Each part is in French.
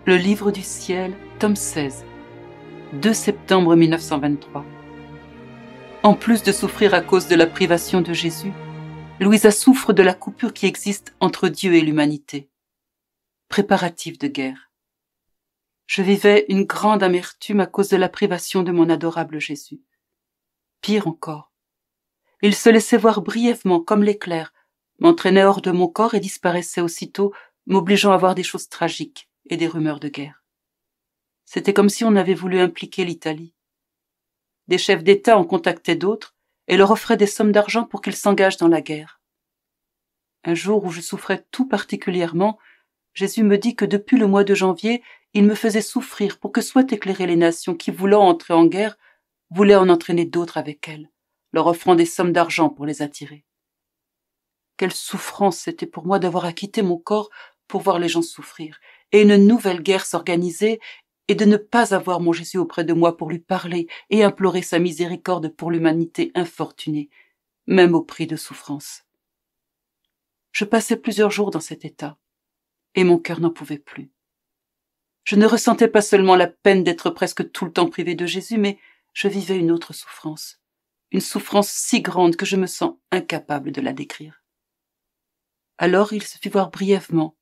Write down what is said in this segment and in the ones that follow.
Le livre du ciel, tome 16, 2 septembre 1923. En plus de souffrir à cause de la privation de Jésus, Louisa souffre de la coupure qui existe entre Dieu et l'humanité. Préparatifs de guerre. Je vivais une grande amertume à cause de la privation de mon adorable Jésus. Pire encore, il se laissait voir brièvement comme l'éclair, m'entraînait hors de mon corps et disparaissait aussitôt, m'obligeant à voir des choses tragiques et des rumeurs de guerre. C'était comme si on avait voulu impliquer l'Italie. Des chefs d'État en contactaient d'autres et leur offraient des sommes d'argent pour qu'ils s'engagent dans la guerre. Un jour où je souffrais tout particulièrement, Jésus me dit que depuis le mois de janvier, il me faisait souffrir pour que soient éclairées les nations qui, voulant entrer en guerre, voulaient en entraîner d'autres avec elles, leur offrant des sommes d'argent pour les attirer. Quelle souffrance c'était pour moi d'avoir à quitter mon corps pour voir les gens souffrir, et une nouvelle guerre s'organiser, et de ne pas avoir mon Jésus auprès de moi pour lui parler et implorer sa miséricorde pour l'humanité infortunée, même au prix de souffrance. Je passais plusieurs jours dans cet état, et mon cœur n'en pouvait plus. Je ne ressentais pas seulement la peine d'être presque tout le temps privé de Jésus, mais je vivais une autre souffrance, une souffrance si grande que je me sens incapable de la décrire. Alors il se fit voir brièvement,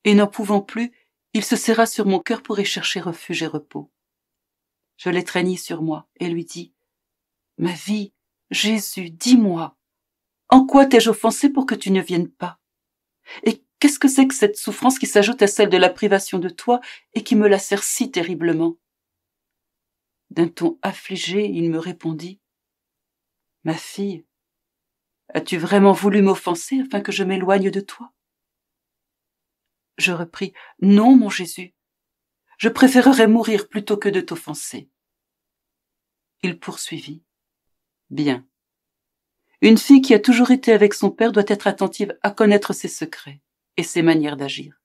et n'en pouvant plus, il se serra sur mon cœur pour y chercher refuge et repos. Je l'étreignis sur moi et lui dis « Ma vie, Jésus, dis-moi, en quoi t'ai-je offensé pour que tu ne viennes pas? Et qu'est-ce que c'est que cette souffrance qui s'ajoute à celle de la privation de toi et qui me lacère si terriblement ?» D'un ton affligé, il me répondit « Ma fille, as-tu vraiment voulu m'offenser afin que je m'éloigne de toi ?» Je repris « Non, mon Jésus, je préférerais mourir plutôt que de t'offenser. » Il poursuivit « Bien. Une fille qui a toujours été avec son père doit être attentive à connaître ses secrets et ses manières d'agir.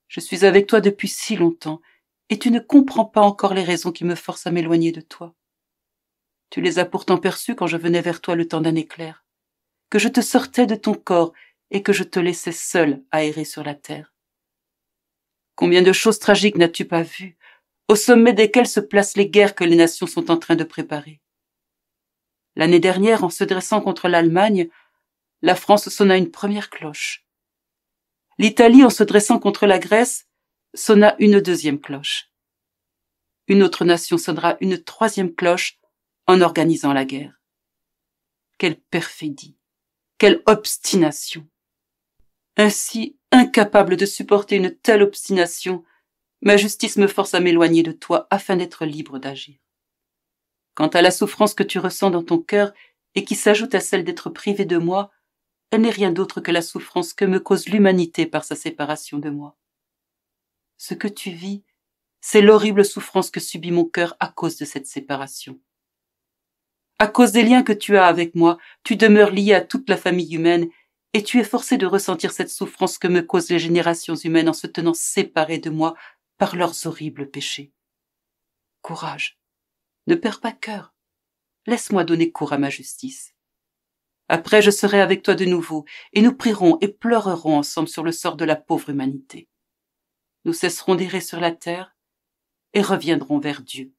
Je suis avec toi depuis si longtemps et tu ne comprends pas encore les raisons qui me forcent à m'éloigner de toi. Tu les as pourtant perçues quand je venais vers toi le temps d'un éclair, que je te sortais de ton corps et que je te laissais seule à errer sur la terre. Combien de choses tragiques n'as-tu pas vues, au sommet desquelles se placent les guerres que les nations sont en train de préparer? L'année dernière, en se dressant contre l'Allemagne, la France sonna une première cloche. L'Italie, en se dressant contre la Grèce, sonna une deuxième cloche. Une autre nation sonnera une troisième cloche en organisant la guerre. Quelle perfidie, quelle obstination! Ainsi, incapable de supporter une telle obstination, ma justice me force à m'éloigner de toi afin d'être libre d'agir. Quant à la souffrance que tu ressens dans ton cœur et qui s'ajoute à celle d'être privé de moi, elle n'est rien d'autre que la souffrance que me cause l'humanité par sa séparation de moi. Ce que tu vis, c'est l'horrible souffrance que subit mon cœur à cause de cette séparation. À cause des liens que tu as avec moi, tu demeures lié à toute la famille humaine et tu es forcé de ressentir cette souffrance que me causent les générations humaines en se tenant séparées de moi par leurs horribles péchés. Courage, ne perds pas cœur, laisse-moi donner cours à ma justice. Après, je serai avec toi de nouveau, et nous prierons et pleurerons ensemble sur le sort de la pauvre humanité. Nous cesserons d'errer sur la terre et reviendrons vers Dieu.